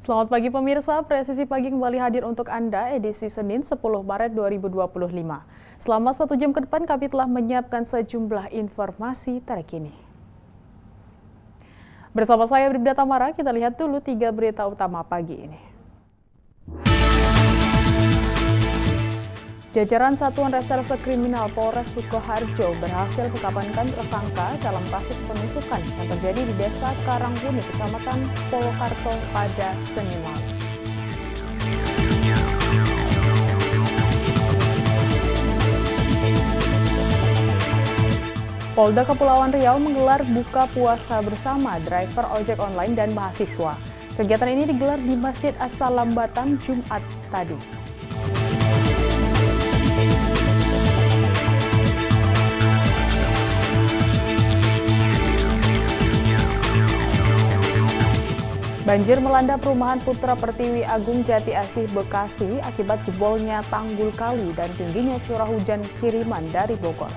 Selamat pagi pemirsa, Presisi Pagi kembali hadir untuk Anda edisi Senin 10 Maret 2025. Selama 1 jam ke depan kami telah menyiapkan sejumlah informasi terkini. Bersama saya Bribda Tamara, kita lihat dulu 3 berita utama pagi ini. Jajaran Satuan Reserse Kriminal Polres Sukoharjo berhasil mengamankan tersangka dalam kasus penusukan yang terjadi di Desa Karangbuni, Kecamatan Polokarto pada Senin lalu. Polda Kepulauan Riau menggelar buka puasa bersama driver ojek online dan mahasiswa. Kegiatan ini digelar di Masjid As-Salam Batam Jumat tadi. Banjir melanda perumahan Putra Pertiwi Agung Jati Asih, Bekasi akibat jebolnya tanggul kali dan tingginya curah hujan kiriman dari Bogor.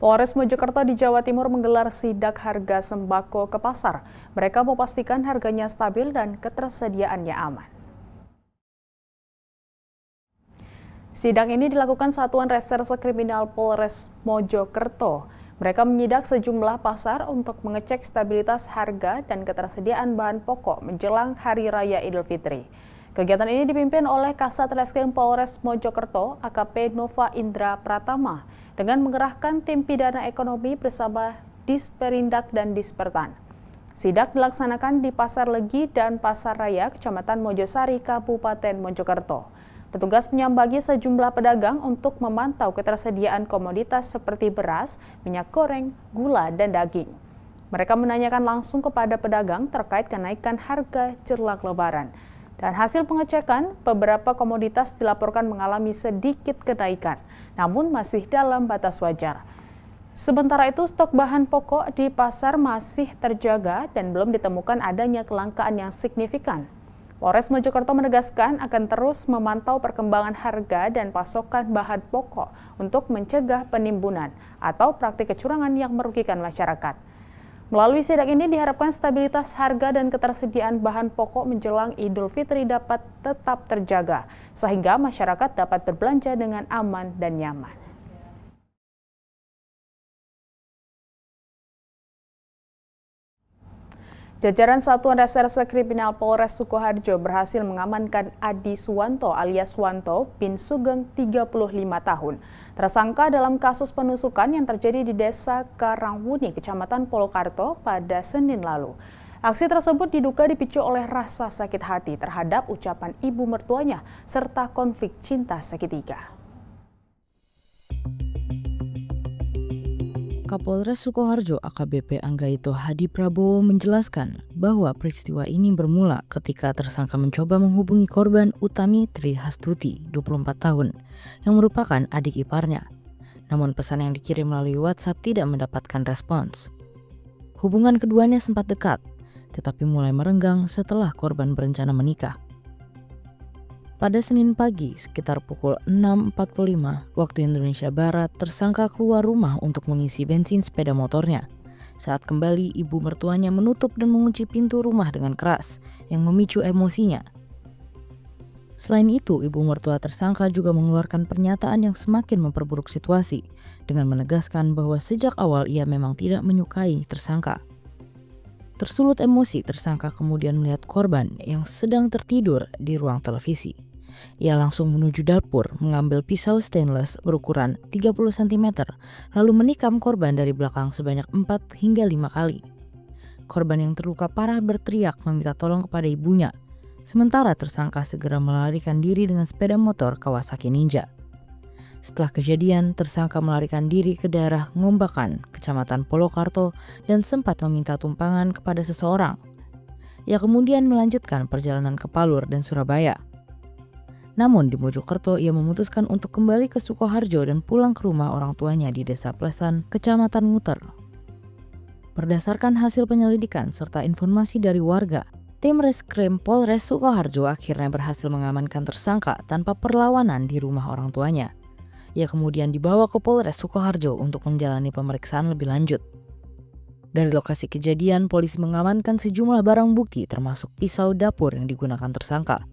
Polres Mojokerto di Jawa Timur menggelar sidak harga sembako ke pasar. Mereka memastikan harganya stabil dan ketersediaannya aman. Sidak ini dilakukan Satuan Reserse Kriminal Polres Mojokerto. Mereka menyidak sejumlah pasar untuk mengecek stabilitas harga dan ketersediaan bahan pokok menjelang Hari Raya Idul Fitri. Kegiatan ini dipimpin oleh Kasat Reskrim Polres Mojokerto, AKP Nova Indra Pratama, dengan mengerahkan tim pidana ekonomi bersama Disperindak dan Dispertan. Sidak dilaksanakan di Pasar Legi dan Pasar Raya, Kecamatan Mojosari, Kabupaten Mojokerto. Petugas menyambangi sejumlah pedagang untuk memantau ketersediaan komoditas seperti beras, minyak goreng, gula, dan daging. Mereka menanyakan langsung kepada pedagang terkait kenaikan harga jelang Lebaran. Dan hasil pengecekan, beberapa komoditas dilaporkan mengalami sedikit kenaikan, namun masih dalam batas wajar. Sementara itu, stok bahan pokok di pasar masih terjaga dan belum ditemukan adanya kelangkaan yang signifikan. Polres Mojokerto menegaskan akan terus memantau perkembangan harga dan pasokan bahan pokok untuk mencegah penimbunan atau praktik kecurangan yang merugikan masyarakat. Melalui sidak ini diharapkan stabilitas harga dan ketersediaan bahan pokok menjelang Idul Fitri dapat tetap terjaga, sehingga masyarakat dapat berbelanja dengan aman dan nyaman. Jajaran Satuan Reserse Kriminal Polres Sukoharjo berhasil mengamankan Adi Suwanto alias Wanto bin Sugeng 35 tahun. Tersangka dalam kasus penusukan yang terjadi di Desa Karangbuni, Kecamatan Polokarto pada Senin lalu. Aksi tersebut diduga dipicu oleh rasa sakit hati terhadap ucapan ibu mertuanya serta konflik cinta segitiga. Kapolres Sukoharjo AKBP Anggaito Hadi Prabowo menjelaskan bahwa peristiwa ini bermula ketika tersangka mencoba menghubungi korban Utami Tri Hastuti, 24 tahun, yang merupakan adik iparnya. Namun pesan yang dikirim melalui WhatsApp tidak mendapatkan respons. Hubungan keduanya sempat dekat, tetapi mulai merenggang setelah korban berencana menikah. Pada Senin pagi, sekitar pukul 6.45 waktu Indonesia Barat, tersangka keluar rumah untuk mengisi bensin sepeda motornya. Saat kembali, ibu mertuanya menutup dan mengunci pintu rumah dengan keras, yang memicu emosinya. Selain itu, ibu mertua tersangka juga mengeluarkan pernyataan yang semakin memperburuk situasi, dengan menegaskan bahwa sejak awal ia memang tidak menyukai tersangka. Tersulut emosi, tersangka kemudian melihat korban yang sedang tertidur di ruang televisi. Ia langsung menuju dapur, mengambil pisau stainless berukuran 30 cm, lalu menikam korban dari belakang sebanyak 4 hingga 5 kali. Korban yang terluka parah berteriak meminta tolong kepada ibunya, sementara tersangka segera melarikan diri dengan sepeda motor Kawasaki Ninja. Setelah kejadian, tersangka melarikan diri ke daerah Ngombakan, Kecamatan Polokarto, dan sempat meminta tumpangan kepada seseorang. Ia kemudian melanjutkan perjalanan ke Palur dan Surabaya. Namun di Mojokerto ia memutuskan untuk kembali ke Sukoharjo dan pulang ke rumah orang tuanya di Desa Plesan, Kecamatan Nguter. Berdasarkan hasil penyelidikan serta informasi dari warga, tim Reskrim Polres Sukoharjo akhirnya berhasil mengamankan tersangka tanpa perlawanan di rumah orang tuanya. Ia kemudian dibawa ke Polres Sukoharjo untuk menjalani pemeriksaan lebih lanjut. Dari lokasi kejadian, polisi mengamankan sejumlah barang bukti termasuk pisau dapur yang digunakan tersangka,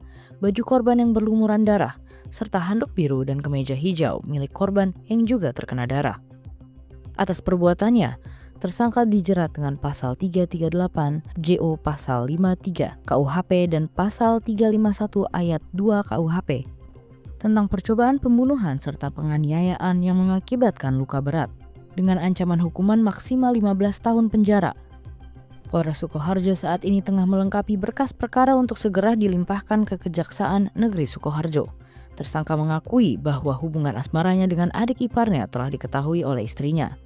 baju korban yang berlumuran darah, serta handuk biru dan kemeja hijau milik korban yang juga terkena darah. Atas perbuatannya, tersangka dijerat dengan pasal 338, JO pasal 53 KUHP dan pasal 351 ayat 2 KUHP tentang percobaan pembunuhan serta penganiayaan yang mengakibatkan luka berat dengan ancaman hukuman maksimal 15 tahun penjara. Polres Sukoharjo saat ini tengah melengkapi berkas perkara untuk segera dilimpahkan ke Kejaksaan Negeri Sukoharjo. Tersangka mengakui bahwa hubungan asmaranya dengan adik iparnya telah diketahui oleh istrinya.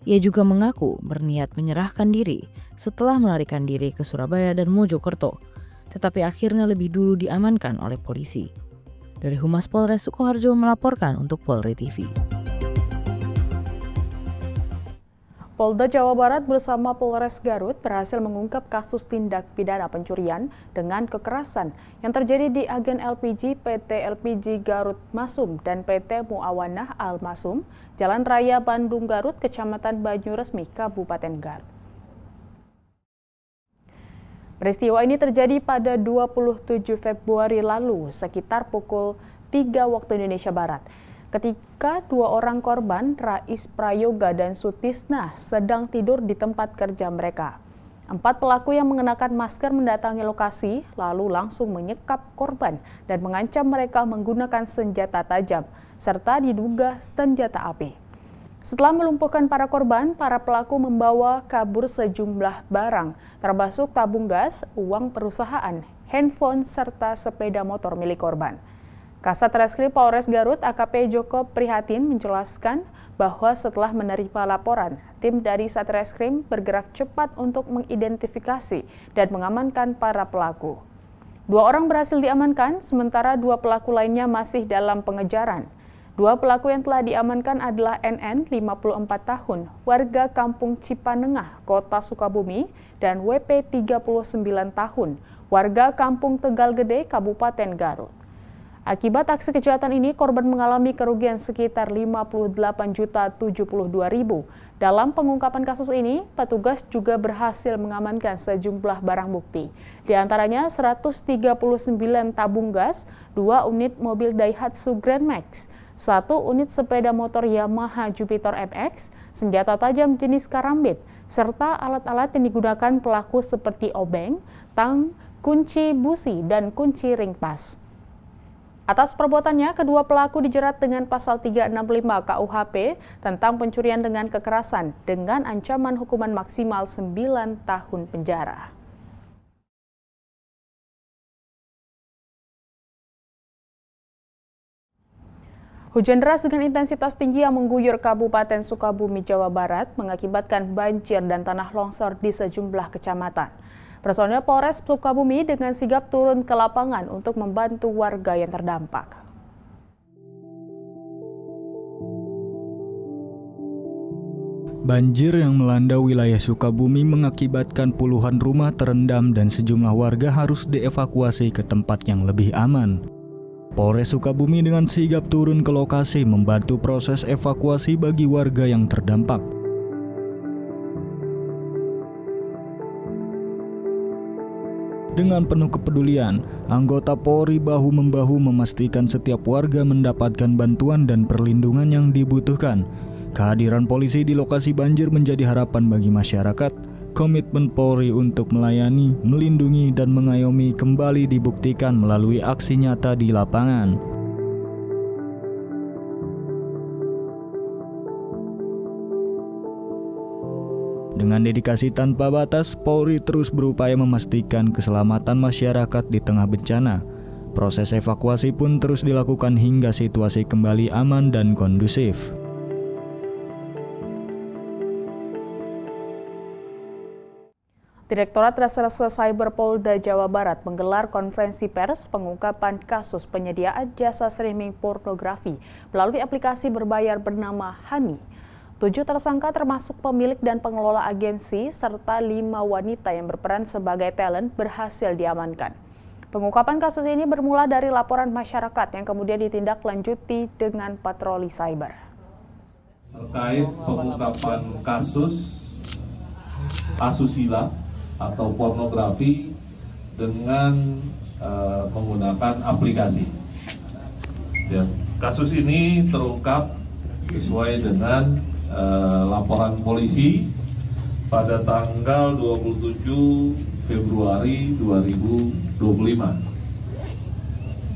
Ia juga mengaku berniat menyerahkan diri setelah melarikan diri ke Surabaya dan Mojokerto, tetapi akhirnya lebih dulu diamankan oleh polisi. Dari Humas Polres Sukoharjo melaporkan untuk Polri TV. Polda Jawa Barat bersama Polres Garut berhasil mengungkap kasus tindak pidana pencurian dengan kekerasan yang terjadi di agen LPG PT LPG Garut Masum dan PT Muawanah Al Masum, Jalan Raya Bandung Garut, Kecamatan Banyuresmi, Kabupaten Garut. Peristiwa ini terjadi pada 27 Februari lalu sekitar pukul 3 waktu Indonesia Barat. Ketika dua orang korban, Rais Prayoga dan Sutisna, sedang tidur di tempat kerja mereka. 4 pelaku yang mengenakan masker mendatangi lokasi, lalu langsung menyekap korban dan mengancam mereka menggunakan senjata tajam, serta diduga senjata api. Setelah melumpuhkan para korban, para pelaku membawa kabur sejumlah barang, termasuk tabung gas, uang perusahaan, handphone, serta sepeda motor milik korban. Kasat Reskrim Polres Garut AKP Joko Prihatin menjelaskan bahwa setelah menerima laporan, tim dari Satreskrim bergerak cepat untuk mengidentifikasi dan mengamankan para pelaku. 2 orang berhasil diamankan, sementara 2 pelaku lainnya masih dalam pengejaran. 2 pelaku yang telah diamankan adalah NN, 54 tahun, warga Kampung Cipanengah, Kota Sukabumi, dan WP, 39 tahun, warga Kampung Tegal Gede, Kabupaten Garut. Akibat aksi kejahatan ini, korban mengalami kerugian sekitar Rp58.072.000. Dalam pengungkapan kasus ini, petugas juga berhasil mengamankan sejumlah barang bukti. Di antaranya 139 tabung gas, 2 unit mobil Daihatsu Grand Max, 1 unit sepeda motor Yamaha Jupiter MX, senjata tajam jenis karambit, serta alat-alat yang digunakan pelaku seperti obeng, tang, kunci busi, dan kunci ring pas. Atas perbuatannya, kedua pelaku dijerat dengan pasal 365 KUHP tentang pencurian dengan kekerasan dengan ancaman hukuman maksimal 9 tahun penjara. Hujan deras dengan intensitas tinggi yang mengguyur Kabupaten Sukabumi, Jawa Barat mengakibatkan banjir dan tanah longsor di sejumlah kecamatan. Personel Polres Sukabumi dengan sigap turun ke lapangan untuk membantu warga yang terdampak. Banjir yang melanda wilayah Sukabumi mengakibatkan puluhan rumah terendam dan sejumlah warga harus dievakuasi ke tempat yang lebih aman. Polres Sukabumi dengan sigap turun ke lokasi membantu proses evakuasi bagi warga yang terdampak. Dengan penuh kepedulian, anggota Polri bahu-membahu memastikan setiap warga mendapatkan bantuan dan perlindungan yang dibutuhkan. Kehadiran polisi di lokasi banjir menjadi harapan bagi masyarakat. Komitmen Polri untuk melayani, melindungi, dan mengayomi kembali dibuktikan melalui aksi nyata di lapangan. Dengan dedikasi tanpa batas, Polri terus berupaya memastikan keselamatan masyarakat di tengah bencana. Proses evakuasi pun terus dilakukan hingga situasi kembali aman dan kondusif. Direktorat Reserse Cyber Polda Jawa Barat menggelar konferensi pers pengungkapan kasus penyediaan jasa streaming pornografi melalui aplikasi berbayar bernama Hani. 7 tersangka termasuk pemilik dan pengelola agensi serta 5 wanita yang berperan sebagai talent berhasil diamankan. Pengungkapan kasus ini bermula dari laporan masyarakat yang kemudian ditindaklanjuti dengan patroli cyber. Terkait pengungkapan kasus asusila atau pornografi dengan menggunakan aplikasi. Ya, kasus ini terungkap sesuai dengan laporan polisi pada tanggal 27 Februari 2025.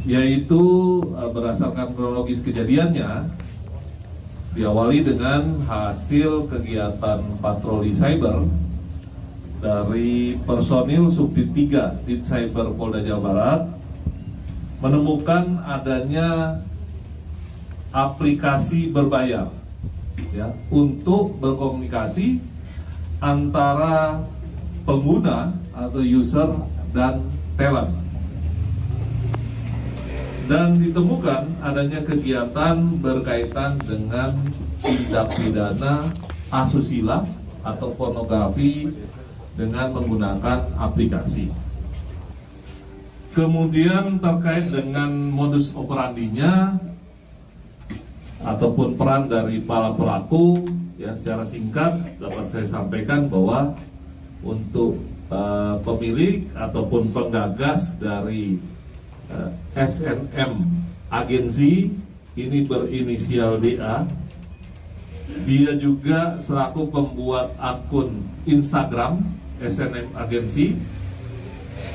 Yaitu berdasarkan kronologis kejadiannya, diawali dengan hasil kegiatan patroli cyber dari personil Subdit 3 Dit Cyber Polda Jawa Barat menemukan adanya aplikasi berbayar ya, untuk berkomunikasi antara pengguna atau user dan talent. Dan ditemukan adanya kegiatan berkaitan dengan tindak pidana asusila atau pornografi dengan menggunakan aplikasi. Kemudian terkait dengan modus operandinya ataupun peran dari para pelaku, ya secara singkat dapat saya sampaikan bahwa untuk pemilik ataupun penggagas dari SNM agensi ini berinisial DA. Dia juga selaku pembuat akun Instagram SNM agensi,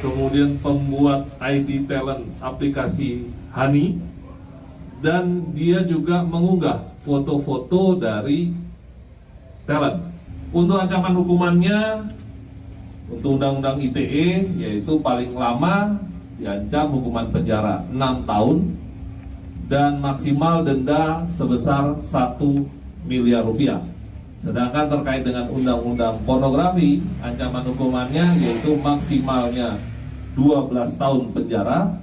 kemudian pembuat ID talent aplikasi Hani, dan dia juga mengunggah foto-foto dari talent. Untuk ancaman hukumannya, untuk Undang-Undang ITE, yaitu paling lama diancam hukuman penjara 6 tahun dan maksimal denda sebesar 1 miliar rupiah. Sedangkan terkait dengan Undang-Undang Pornografi, ancaman hukumannya yaitu maksimalnya 12 tahun penjara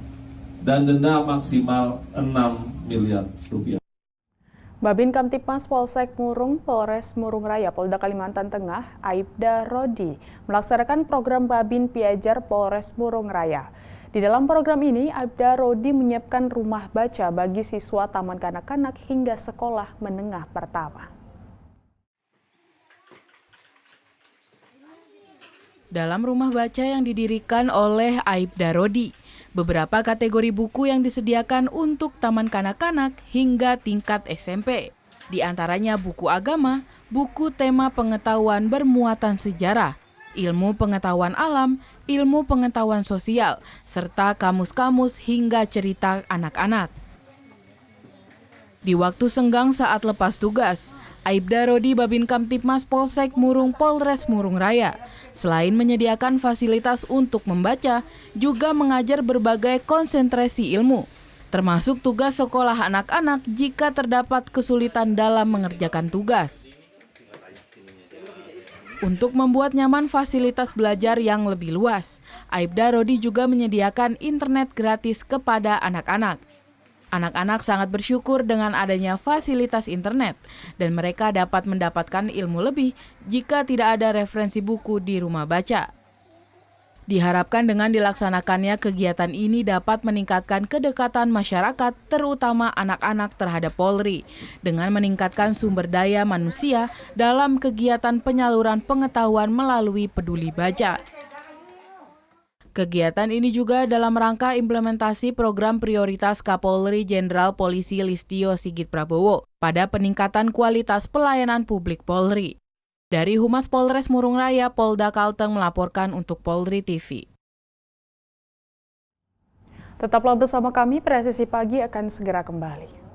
dan denda maksimal 6 miliar rupiah. Babin Kamtipmas Polsek Murung, Polres Murung Raya, Polda Kalimantan Tengah, Aibda Rodi, melaksanakan program Babin Piajar Polres Murung Raya. Di dalam program ini, Aibda Rodi menyiapkan rumah baca bagi siswa taman kanak-kanak hingga sekolah menengah pertama. Dalam rumah baca yang didirikan oleh Aibda Rodi, beberapa kategori buku yang disediakan untuk taman kanak-kanak hingga tingkat SMP. Di antaranya buku agama, buku tema pengetahuan bermuatan sejarah, ilmu pengetahuan alam, ilmu pengetahuan sosial, serta kamus-kamus hingga cerita anak-anak. Di waktu senggang saat lepas tugas, Aibda Rodi Babin Kamtipmas Polsek Murung Polres Murung Raya selain menyediakan fasilitas untuk membaca, juga mengajar berbagai konsentrasi ilmu, termasuk tugas sekolah anak-anak jika terdapat kesulitan dalam mengerjakan tugas. Untuk membuat nyaman fasilitas belajar yang lebih luas, Aibda Rodi juga menyediakan internet gratis kepada anak-anak. Anak-anak sangat bersyukur dengan adanya fasilitas internet dan mereka dapat mendapatkan ilmu lebih jika tidak ada referensi buku di rumah baca. Diharapkan dengan dilaksanakannya kegiatan ini dapat meningkatkan kedekatan masyarakat, terutama anak-anak terhadap Polri, dengan meningkatkan sumber daya manusia dalam kegiatan penyaluran pengetahuan melalui Peduli Baca. Kegiatan ini juga dalam rangka implementasi program prioritas Kapolri Jenderal Polisi Listio Sigit Prabowo pada peningkatan kualitas pelayanan publik Polri. Dari Humas Polres Murung Raya, Polda Kalteng melaporkan untuk Polri TV. Tetaplah bersama kami, Presisi Pagi akan segera kembali.